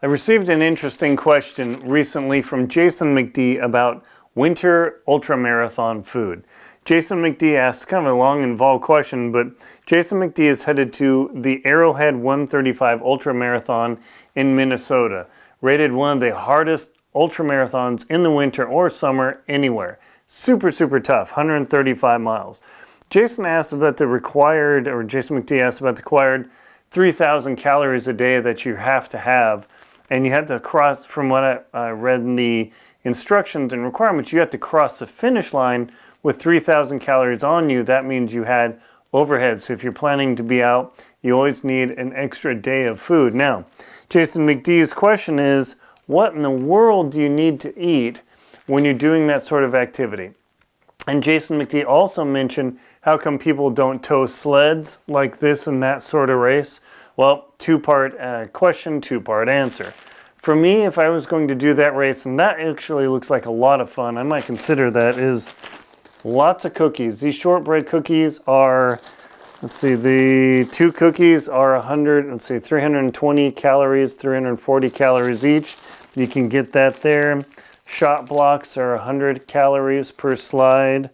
I received an interesting question recently from Jason McD about winter ultramarathon food. Jason McD asks kind of a long, involved question, but Jason McD is headed to the Arrowhead 135 ultramarathon in Minnesota, rated one of the hardest ultramarathons in the winter or summer anywhere. Super, super tough, 135 miles. Jason McD asked about the required 3,000 calories a day that you have to have. And you have to cross, from what I read in the instructions and requirements, you have to cross the finish line with 3,000 calories on you. That means you had overhead. So if you're planning to be out, you always need an extra day of food. Now, Jason McD's question is, what in the world do you need to eat when you're doing that sort of activity? And Jason McD also mentioned, how come people don't tow sleds like this in that sort of race? Well, two-part question, two-part answer. For me, if I was going to do that race, and that actually looks like a lot of fun, I might consider that, is lots of cookies. These shortbread cookies are, the two cookies are 320 calories, 340 calories each. You can get that there. Shot blocks are 100 calories per slide.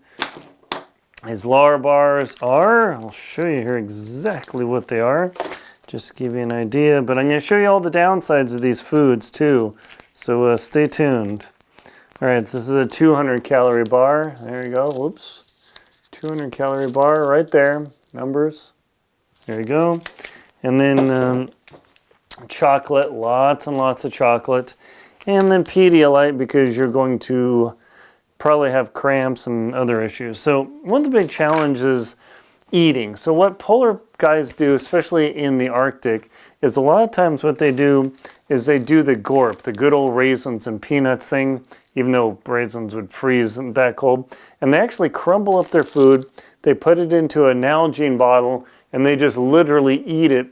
These Lar bars are, I'll show you here exactly what they are. Just to give you an idea, but I'm going to show you all the downsides of these foods too, so stay tuned. All right, so this is a 200 calorie bar. There you go, whoops. 200 calorie bar right there, numbers. There you go. And then chocolate, lots and lots of chocolate. And then Pedialyte, because you're going to probably have cramps and other issues. So one of the big challenges is eating. So what polar guys do, especially in the Arctic, is a lot of times what they do is they do the gorp, the good old raisins and peanuts thing, even though raisins would freeze that cold. And they actually crumble up their food, they put it into a Nalgene bottle, and they just literally eat it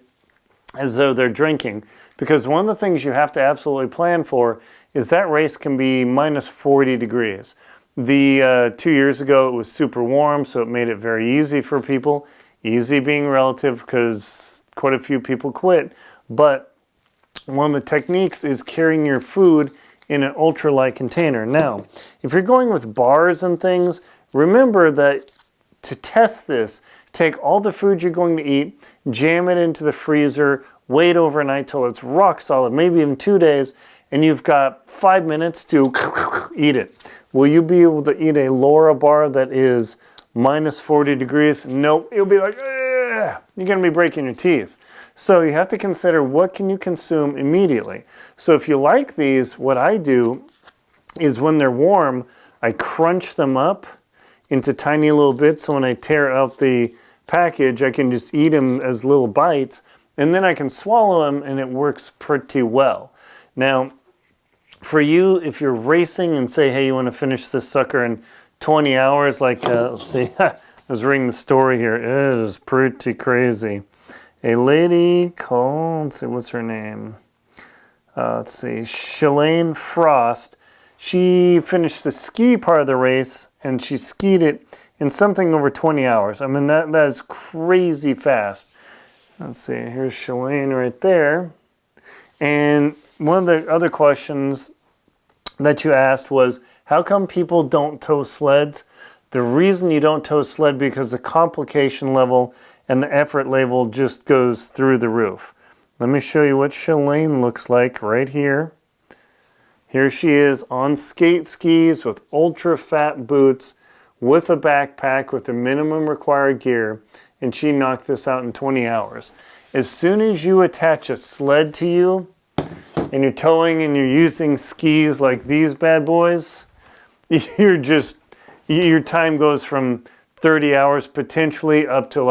as though they're drinking. Because one of the things you have to absolutely plan for is that race can be minus 40 degrees. 2 years ago, it was super warm, so it made it very easy for people. Easy being relative because quite a few people quit. But one of the techniques is carrying your food in an ultralight container. Now, if you're going with bars and things, remember that to test this, take all the food you're going to eat, jam it into the freezer, wait overnight till it's rock solid, maybe even 2 days, and you've got 5 minutes to eat it. Will you be able to eat a Laura bar that is minus 40 degrees? Nope. You'll be like, ugh. You're going to be breaking your teeth. So you have to consider what can you consume immediately. So if you like these, what I do is when they're warm, I crunch them up into tiny little bits. So when I tear out the package, I can just eat them as little bites. And then I can swallow them, and it works pretty well. Now, for you, if you're racing and say, hey, you want to finish this sucker in 20 hours, like, let's see, I was reading the story here. It is pretty crazy. A lady called, let's see, what's her name? Shalane Frost. She finished the ski part of the race, and she skied it in something over 20 hours. I mean, that is crazy fast. Let's see, here's Shalane right there. And one of the other questions that you asked was, how come people don't tow sleds? The reason you don't tow sled because the complication level and the effort level just goes through the roof. Let me show you what Shalane looks like right here. Here she is on skate skis with ultra fat boots with a backpack with the minimum required gear, and she knocked this out in 20 hours. As soon as you attach a sled to you, and you're towing and you're using skis like these bad boys, your time goes from 30 hours potentially up to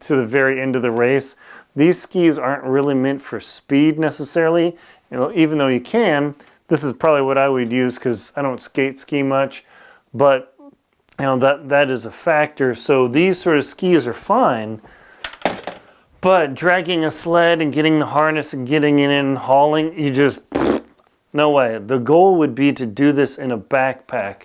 the very end of the race. These skis aren't really meant for speed necessarily, even though you can. This is probably what I would use because I don't ski much, but that is a factor. So these sort of skis are fine. But dragging a sled and getting the harness and getting it in and hauling, no way. The goal would be to do this in a backpack.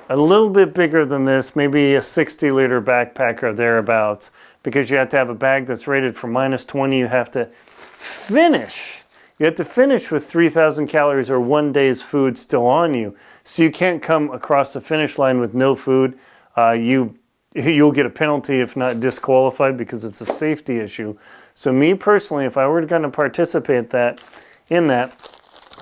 A little bit bigger than this, maybe a 60-liter backpack or thereabouts, because you have to have a bag that's rated for minus 20. You have to finish you have to finish with 3,000 calories or 1 day's food still on you. So you can't come across the finish line with no food. You'll get a penalty if not disqualified because it's a safety issue. So me personally, if I were going to participate in that,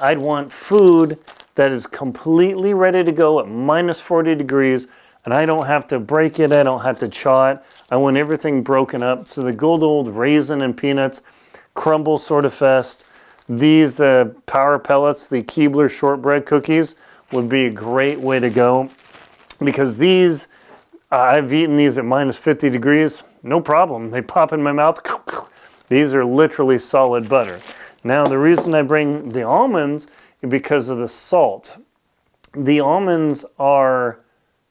I'd want food that is completely ready to go at minus 40 degrees, and I don't have to break it, I don't have to chaw it. I want everything broken up. So the good old raisin and peanuts, crumble sort of fest. These power pellets, the Keebler shortbread cookies, would be a great way to go, because these, I've eaten these at minus 50 degrees, no problem. They pop in my mouth. These are literally solid butter. Now, the reason I bring the almonds is because of the salt. The almonds are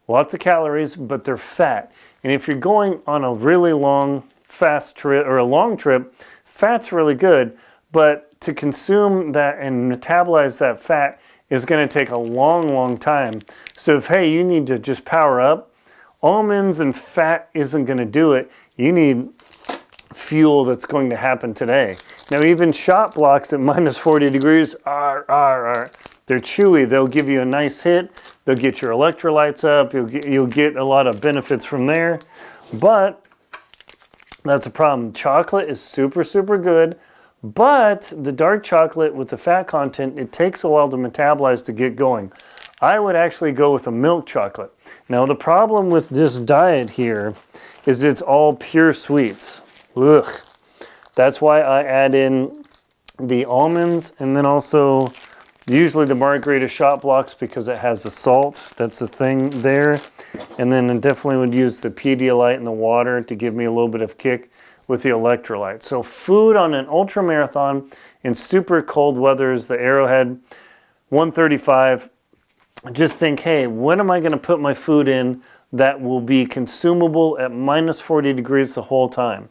lots of calories, but they're fat. And if you're going on a really long, fast trip or a long trip, fat's really good, but to consume that and metabolize that fat is going to take a long, long time. So if, hey, you need to just power up, almonds and fat isn't going to do it. You need fuel that's going to happen today. Now, even shot blocks at minus 40 degrees they're chewy. They'll give you a nice hit. They'll get your electrolytes up. You'll get a lot of benefits from there. But that's a problem. Chocolate is super, super good. But the dark chocolate with the fat content, it takes a while to metabolize to get going. I would actually go with a milk chocolate. Now, the problem with this diet here is it's all pure sweets. Ugh. That's why I add in the almonds and then also usually the margarita shot blocks because it has the salt. That's the thing there. And then I definitely would use the Pedialyte and the water to give me a little bit of kick with the electrolytes. So food on an ultra marathon in super cold weather is the Arrowhead 135. Just think, hey, when am I going to put my food in that will be consumable at minus 40 degrees the whole time?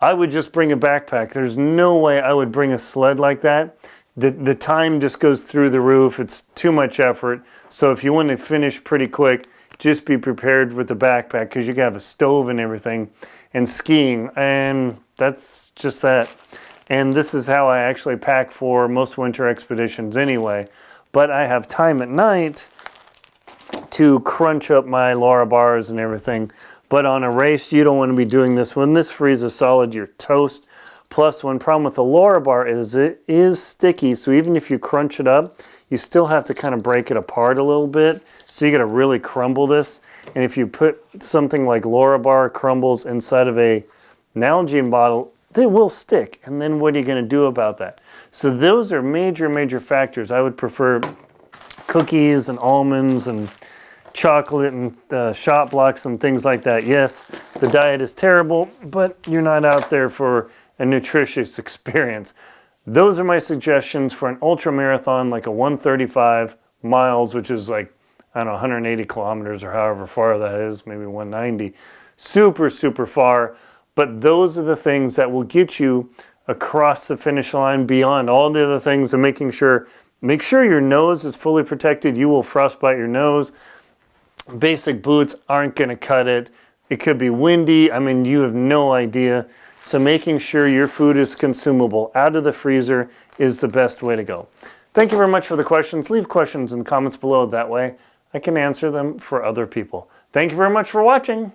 I would just bring a backpack. There's no way I would bring a sled like that. The time just goes through the roof. It's too much effort. So if you want to finish pretty quick, just be prepared with the backpack because you can have a stove and everything, and skiing, and that's just that. And this is how I actually pack for most winter expeditions anyway. But I have time at night to crunch up my Lara bars and everything. But on a race, you don't want to be doing this. When this freezes solid, you're toast. Plus, one problem with the Lara bar is it is sticky. So even if you crunch it up, you still have to kind of break it apart a little bit. So you got to really crumble this. And if you put something like Lara bar crumbles inside of a Nalgene bottle, they will stick. And then what are you going to do about that? So those are major, major factors. I would prefer cookies and almonds and chocolate and shot blocks and things like that. Yes, the diet is terrible, but you're not out there for a nutritious experience. Those are my suggestions for an ultra marathon, like a 135 miles, which is like, I don't know, 180 kilometers or however far that is, maybe 190. Super, super far. But those are the things that will get you across the finish line beyond all the other things, and make sure your nose is fully protected. You will frostbite your nose. Basic boots aren't going to cut it. It could be windy. I mean, you have no idea. So making sure your food is consumable out of the freezer is the best way to go. Thank you very much for the questions. Leave questions in the comments below. That way I can answer them for other people. Thank you very much for watching.